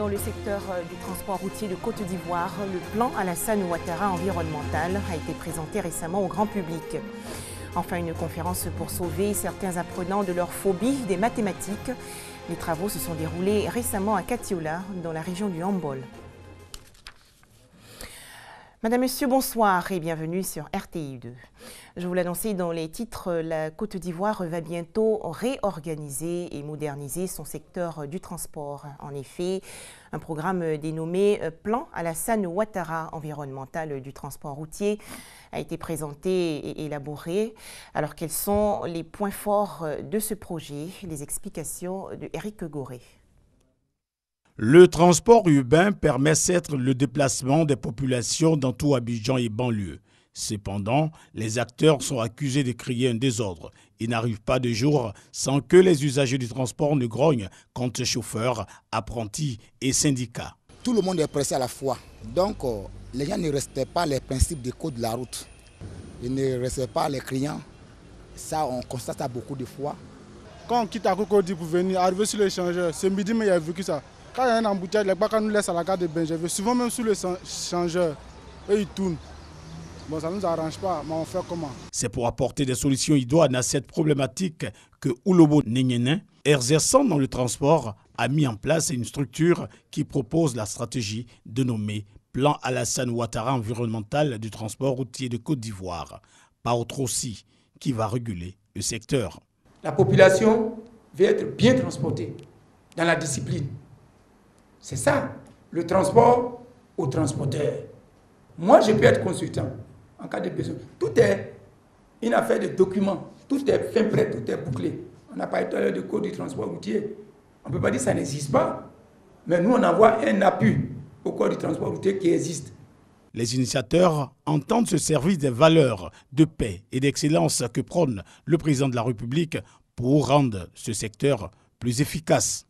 Dans le secteur du transport routier de Côte d'Ivoire, le plan Alassane Ouattara environnemental a été présenté récemment au grand public. Enfin, une conférence pour sauver certains apprenants de leur phobie des mathématiques. Les travaux se sont déroulés récemment à Katiola, dans la région du Hambol. Madame, Monsieur, bonsoir et bienvenue sur RTI2. Je vous l'annonçais dans les titres, la Côte d'Ivoire va bientôt réorganiser et moderniser son secteur du transport. En effet, un programme dénommé Plan Alassane Ouattara environnemental du transport routier a été présenté et élaboré. Alors, quels sont les points forts de ce projet? Les explications de Éric Goré. Le transport urbain permet certes le déplacement des populations dans tout Abidjan et banlieue. Cependant, les acteurs sont accusés de créer un désordre. Il n'arrive pas de jour sans que les usagers du transport ne grognent contre chauffeurs, apprentis et syndicats. Tout le monde est pressé à la fois. Donc, les gens ne respectent pas les principes des codes de la route. Ils ne respectent pas les clients. Ça, on constate ça beaucoup de fois. Quand on quitte à Cocody pour venir, arriver sur l'échangeur, ce midi, mais il y a vécu ça. Quand il y a un embouteillage, les bacs nous laissent à la gare de Benjaville, souvent même sous l'échangeur, eux ils tournent. Bon, ça ne nous arrange pas, mais on fait comment? C'est pour apporter des solutions idoines à cette problématique que Oulobo Nenyenin, exerçant dans le transport, a mis en place une structure qui propose la stratégie dénommée Plan Alassane Ouattara environnemental du transport routier de Côte d'Ivoire, pas autre aussi, qui va réguler le secteur. La population veut être bien transportée dans la discipline. C'est ça, le transport au transporteur. Moi, je peux être consultant en cas de besoin. Tout est une affaire de documents. Tout est fin prêt, tout est bouclé. On n'a pas été de code du transport routier. On ne peut pas dire que ça n'existe pas. Mais nous, on envoie un appui au code du transport routier qui existe. Les initiateurs entendent se servir des valeurs de paix et d'excellence que prône le président de la République pour rendre ce secteur plus efficace.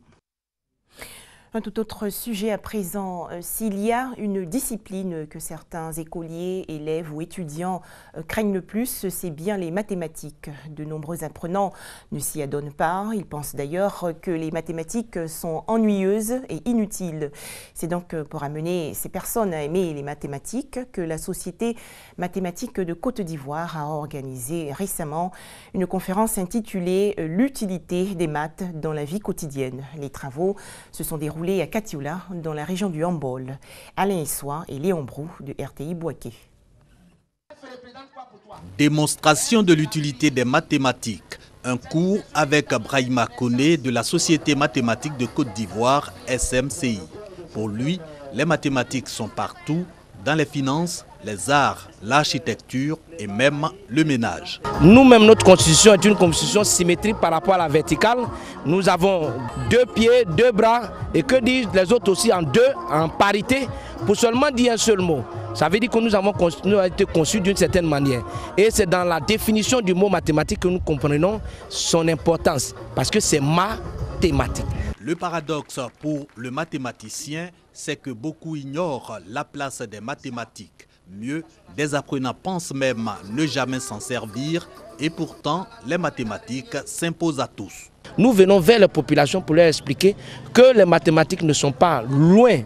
Un tout autre sujet à présent, s'il y a une discipline que certains écoliers, élèves ou étudiants craignent le plus, c'est bien les mathématiques. De nombreux apprenants ne s'y adonnent pas. Ils pensent d'ailleurs que les mathématiques sont ennuyeuses et inutiles. C'est donc pour amener ces personnes à aimer les mathématiques que la Société mathématique de Côte d'Ivoire a organisé récemment une conférence intitulée « L'utilité des maths dans la vie quotidienne ». Les travaux se sont déroulés à Katiola, dans la région du Hambol. Alain Issois et Léon Brou de RTI Boaké. Démonstration de l'utilité des mathématiques. Un cours avec Brahima Koné de la Société mathématique de Côte d'Ivoire, SMCI. Pour lui, les mathématiques sont partout, dans les finances, les arts, l'architecture et même le ménage. Nous-mêmes, notre constitution est une constitution symétrique par rapport à la verticale. Nous avons 2 pieds, 2 bras et que disent les autres aussi en 2, en parité, pour seulement dire un seul mot. Ça veut dire que nous avons été conçus d'une certaine manière. Et c'est dans la définition du mot mathématique que nous comprenons son importance, parce que c'est mathématique. Le paradoxe pour le mathématicien, c'est que beaucoup ignorent la place des mathématiques. Mieux, des apprenants pensent même ne jamais s'en servir et pourtant les mathématiques s'imposent à tous. Nous venons vers les populations pour leur expliquer que les mathématiques ne sont pas loin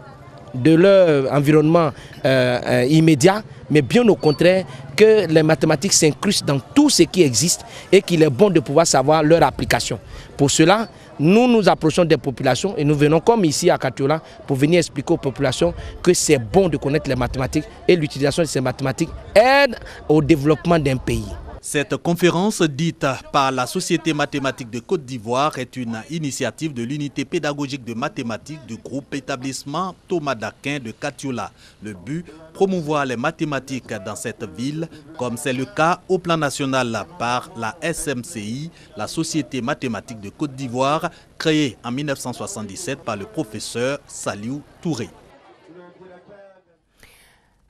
de leur environnement immédiat, mais bien au contraire que les mathématiques s'incrustent dans tout ce qui existe et qu'il est bon de pouvoir savoir leur application. Pour cela, nous nous approchons des populations et nous venons comme ici à Katiola pour venir expliquer aux populations que c'est bon de connaître les mathématiques et l'utilisation de ces mathématiques aide au développement d'un pays. Cette conférence dite par la Société mathématique de Côte d'Ivoire est une initiative de l'unité pédagogique de mathématiques du groupe établissement Thomas d'Aquin de Katiola. Le but, promouvoir les mathématiques dans cette ville, comme c'est le cas au plan national par la SMCI, la Société mathématique de Côte d'Ivoire, créée en 1977 par le professeur Saliou Touré.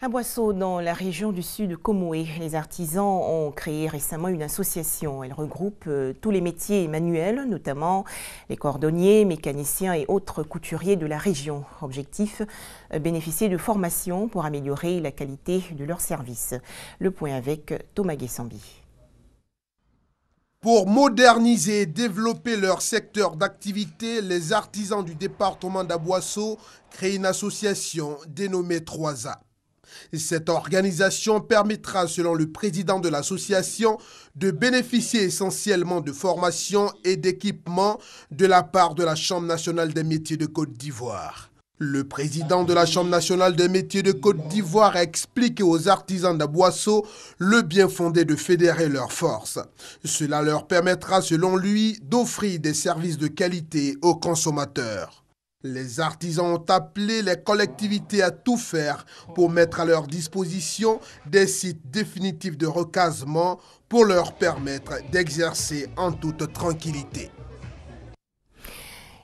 À Boisseau, dans la région du sud de Komoé, les artisans ont créé récemment une association. Elle regroupe tous les métiers manuels, notamment les cordonniers, mécaniciens et autres couturiers de la région. Objectif, bénéficier de formations pour améliorer la qualité de leurs services. Le point avec Thomas Guessambi. Pour moderniser et développer leur secteur d'activité, les artisans du département d'Aboasso créent une association dénommée 3A. Cette organisation permettra, selon le président de l'association, de bénéficier essentiellement de formation et d'équipement de la part de la Chambre nationale des métiers de Côte d'Ivoire. Le président de la Chambre nationale des métiers de Côte d'Ivoire a expliqué aux artisans d'Aboasso le bien fondé de fédérer leurs forces. Cela leur permettra, selon lui, d'offrir des services de qualité aux consommateurs. Les artisans ont appelé les collectivités à tout faire pour mettre à leur disposition des sites définitifs de recasement pour leur permettre d'exercer en toute tranquillité.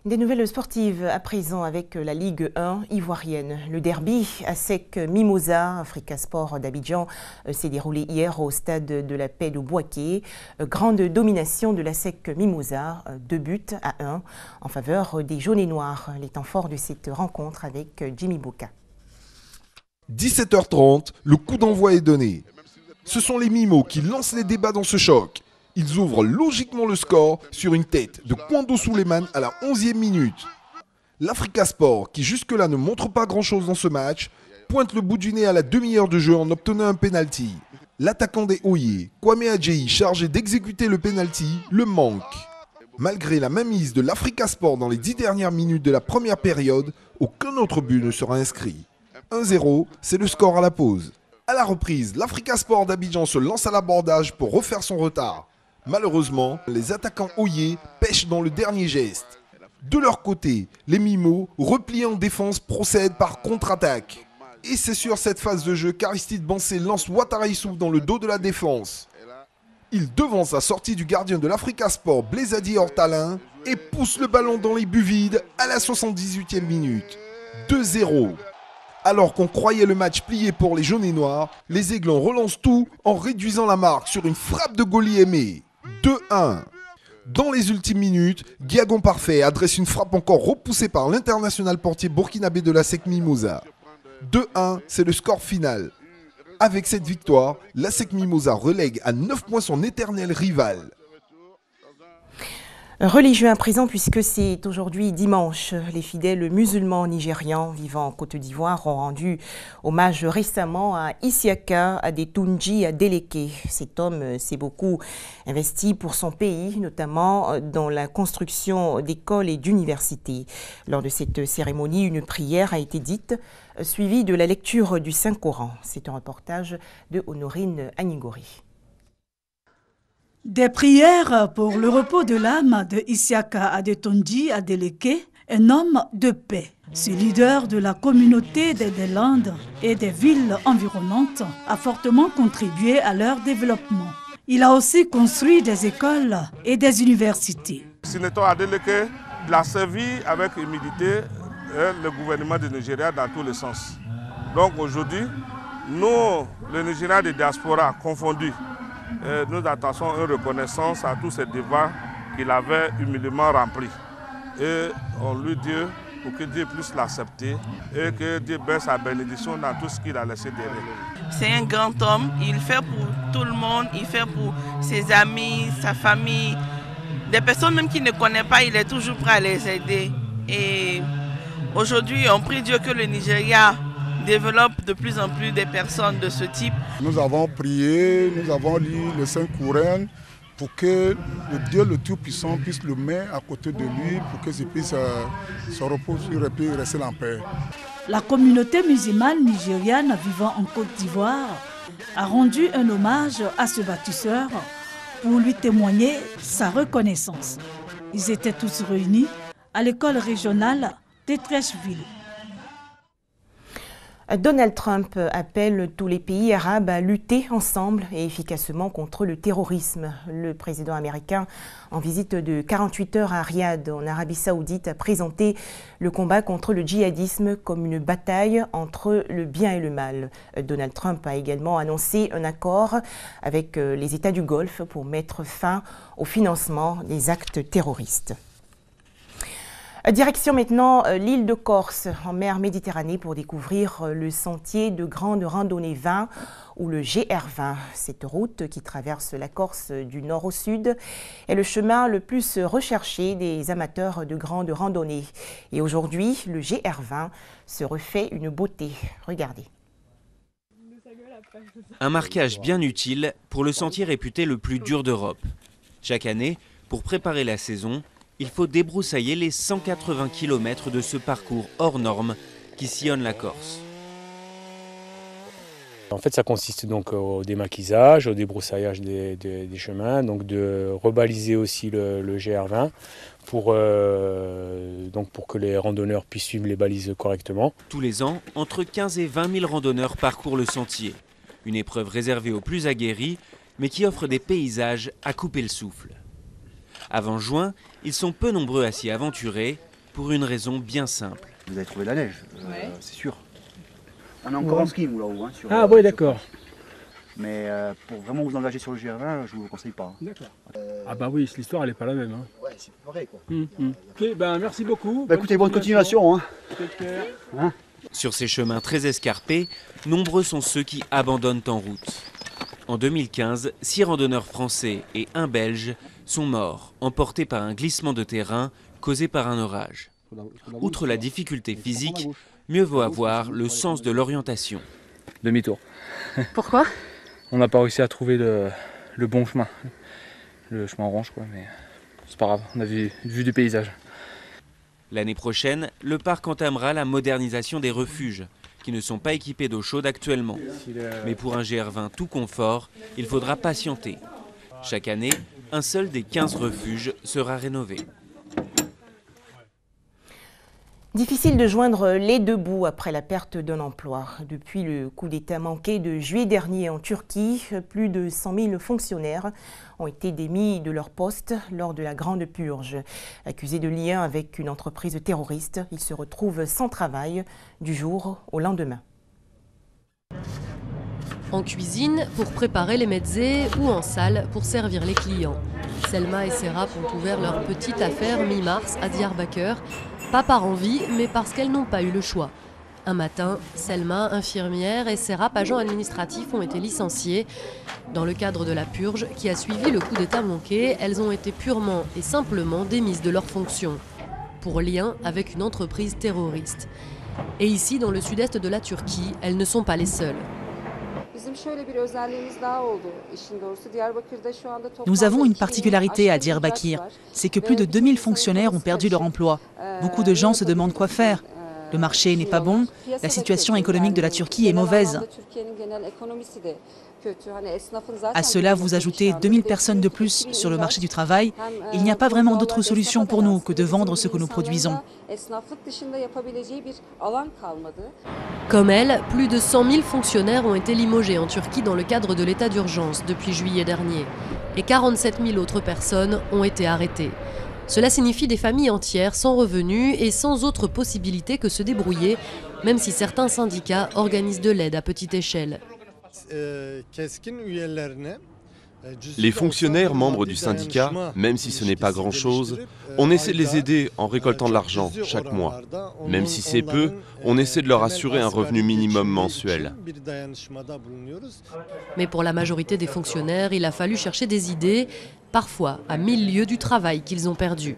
Des nouvelles sportives à présent avec la Ligue 1 ivoirienne. Le derby ASEC Mimosa, Africa Sport d'Abidjan, s'est déroulé hier au stade de la Paix de Bouaké. Grande domination de l'ASEC Mimosa, 2-1 en faveur des jaunes et noirs. Les temps forts de cette rencontre avec Jimmy Boka. 17h30, le coup d'envoi est donné. Ce sont les Mimos qui lancent les débats dans ce choc. Ils ouvrent logiquement le score sur une tête de Kwando Souleymane à la 11e minute. L'Africa Sport, qui jusque-là ne montre pas grand-chose dans ce match, pointe le bout du nez à la demi-heure de jeu en obtenant un penalty. L'attaquant des Oye, Kwame Adjeyi, chargé d'exécuter le penalty, le manque. Malgré la mainmise de l'Africa Sport dans les 10 dernières minutes de la première période, aucun autre but ne sera inscrit. 1-0, c'est le score à la pause. À la reprise, l'Africa Sport d'Abidjan se lance à l'abordage pour refaire son retard. Malheureusement, les attaquants Oye pêchent dans le dernier geste. De leur côté, les Mimos, repliés en défense, procèdent par contre-attaque. Et c'est sur cette phase de jeu qu'Aristide Bansé lance Ouattara Issouf dans le dos de la défense. Il devance la sortie du gardien de l'Africa Sport, Blaisadi Hortalin, et pousse le ballon dans les buts vides à la 78e minute. 2-0. Alors qu'on croyait le match plié pour les jaunes et noirs, les Aiglons relancent tout en réduisant la marque sur une frappe de Goli Aimé. 2-1. Dans les ultimes minutes, Guiagon Parfait adresse une frappe encore repoussée par l'international portier burkinabé de l'ASEC Mimosa. 2-1, c'est le score final. Avec cette victoire, l'ASEC Mimosa relègue à 9 points son éternel rival. Religieux à présent puisque c'est aujourd'hui dimanche. Les fidèles musulmans nigérians vivant en Côte d'Ivoire ont rendu hommage récemment à Isiaka Adetunji Adeleke. Cet homme s'est beaucoup investi pour son pays, notamment dans la construction d'écoles et d'universités. Lors de cette cérémonie, une prière a été dite, suivie de la lecture du Saint-Coran. C'est un reportage de Honorine Agnigori. Des prières pour le repos de l'âme de Isiaka Adetunji Adeleke, un homme de paix. Ce leader de la communauté des Landes et des villes environnantes a fortement contribué à leur développement. Il a aussi construit des écoles et des universités. Sénateur Adeleke l'a servi avec humilité le gouvernement du Nigeria dans tous les sens. Donc aujourd'hui, nous, le Nigeria de diaspora confondus, nous attachons une reconnaissance à tous ces devoirs qu'il avait humainement remplis. Et on lui dit pour que Dieu puisse l'accepter et que Dieu baisse sa bénédiction dans tout ce qu'il a laissé derrière. C'est un grand homme, il fait pour tout le monde, il fait pour ses amis, sa famille. Des personnes même qu'il ne connaît pas, il est toujours prêt à les aider. Et aujourd'hui, on prie Dieu que le Nigeria développe de plus en plus des personnes de ce type. Nous avons prié, nous avons lu le Saint-Coran pour que le Dieu le Tout-Puissant puisse le mettre à côté de lui pour qu'il puisse se reposer et puis rester en paix. La communauté musulmane nigériane vivant en Côte d'Ivoire a rendu un hommage à ce bâtisseur pour lui témoigner sa reconnaissance. Ils étaient tous réunis à l'école régionale d'Etrècheville. Donald Trump appelle tous les pays arabes à lutter ensemble et efficacement contre le terrorisme. Le président américain, en visite de 48 heures à Riyad, en Arabie Saoudite, a présenté le combat contre le djihadisme comme une bataille entre le bien et le mal. Donald Trump a également annoncé un accord avec les États du Golfe pour mettre fin au financement des actes terroristes. Direction maintenant l'île de Corse, en mer Méditerranée, pour découvrir le sentier de grande randonnée 20 ou le GR20. Cette route qui traverse la Corse du nord au sud est le chemin le plus recherché des amateurs de grande randonnée. Et aujourd'hui, le GR20 se refait une beauté. Regardez. Un marquage bien utile pour le sentier réputé le plus dur d'Europe. Chaque année, pour préparer la saison, il faut débroussailler les 180 km de ce parcours hors norme qui sillonne la Corse. En fait, ça consiste donc au démaquisage, au débroussaillage des chemins, donc de rebaliser aussi le GR20 pour que les randonneurs puissent suivre les balises correctement. Tous les ans, entre 15 et 20 000 randonneurs parcourent le sentier. Une épreuve réservée aux plus aguerris, mais qui offre des paysages à couper le souffle. Avant juin, ils sont peu nombreux à s'y aventurer, pour une raison bien simple. Vous avez trouvé la neige, c'est sûr. On est encore en ski, nous, là-haut. Ah oui, d'accord. Mais pour vraiment vous engager sur le GR20, je ne vous le conseille pas. D'accord. Ah bah oui, l'histoire, elle n'est pas la même. Hein. Ouais, c'est pareil, quoi. Ok, ben merci beaucoup. Bah, écoutez, bonne continuation. Sur ces chemins très escarpés, nombreux sont ceux qui abandonnent en route. En 2015, 6 randonneurs français et 1 Belge sont morts, emportés par un glissement de terrain causé par un orage. Outre la difficulté physique, mieux vaut avoir le sens de l'orientation. Demi-tour. Pourquoi? On n'a pas réussi à trouver le bon chemin. Le chemin orange, quoi, mais c'est pas grave, on a vu du paysage. L'année prochaine, le parc entamera la modernisation des refuges, qui ne sont pas équipés d'eau chaude actuellement. Mais pour un GR20 tout confort, il faudra patienter. Chaque année, un seul des 15 refuges sera rénové. Difficile de joindre les deux bouts après la perte d'un emploi. Depuis le coup d'État manqué de juillet dernier en Turquie, plus de 100 000 fonctionnaires ont été démis de leur poste lors de la Grande Purge. Accusés de lien avec une entreprise terroriste, ils se retrouvent sans travail du jour au lendemain. En cuisine pour préparer les mezzés ou en salle pour servir les clients. Selma et Serap ont ouvert leur petite affaire mi-mars à Diyarbakır. Pas par envie, mais parce qu'elles n'ont pas eu le choix. Un matin, Selma, infirmière, et Serap, agent administratif, ont été licenciés. Dans le cadre de la purge qui a suivi le coup d'État manqué, elles ont été purement et simplement démises de leurs fonctions, pour lien avec une entreprise terroriste. Et ici, dans le sud-est de la Turquie, elles ne sont pas les seules. Nous avons une particularité à Diyarbakır, c'est que plus de 2000 fonctionnaires ont perdu leur emploi. Beaucoup de gens se demandent quoi faire. Le marché n'est pas bon, la situation économique de la Turquie est mauvaise. À cela, vous ajoutez 2000 personnes de plus sur le marché du travail. Il n'y a pas vraiment d'autre solution pour nous que de vendre ce que nous produisons. Comme elle, plus de 100 000 fonctionnaires ont été limogés en Turquie dans le cadre de l'état d'urgence depuis juillet dernier. Et 47 000 autres personnes ont été arrêtées. Cela signifie des familles entières sans revenus et sans autre possibilité que se débrouiller, même si certains syndicats organisent de l'aide à petite échelle. Les fonctionnaires membres du syndicat, même si ce n'est pas grand-chose, on essaie de les aider en récoltant de l'argent chaque mois. Même si c'est peu, on essaie de leur assurer un revenu minimum mensuel. Mais pour la majorité des fonctionnaires, il a fallu chercher des idées, parfois à 1000 lieues du travail qu'ils ont perdu.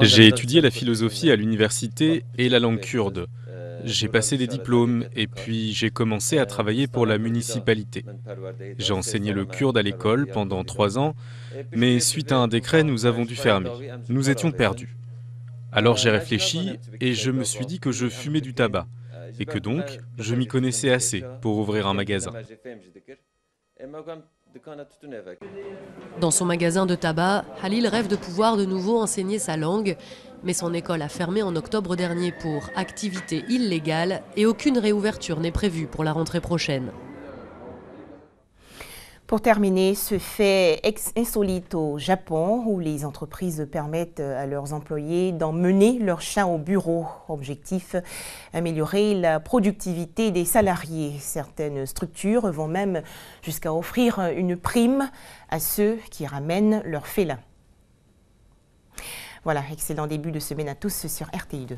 J'ai étudié la philosophie à l'université et la langue kurde. J'ai passé des diplômes et puis j'ai commencé à travailler pour la municipalité. J'ai enseigné le kurde à l'école pendant 3 ans, mais suite à un décret, nous avons dû fermer. Nous étions perdus. Alors j'ai réfléchi et je me suis dit que je fumais du tabac et que donc je m'y connaissais assez pour ouvrir un magasin. Dans son magasin de tabac, Halil rêve de pouvoir de nouveau enseigner sa langue, mais son école a fermé en octobre dernier pour activité illégale et aucune réouverture n'est prévue pour la rentrée prochaine. Pour terminer, ce fait insolite au Japon où les entreprises permettent à leurs employés d'emmener leurs chats au bureau. Objectif, améliorer la productivité des salariés. Certaines structures vont même jusqu'à offrir une prime à ceux qui ramènent leurs félins. Voilà, excellent début de semaine à tous sur RTI2.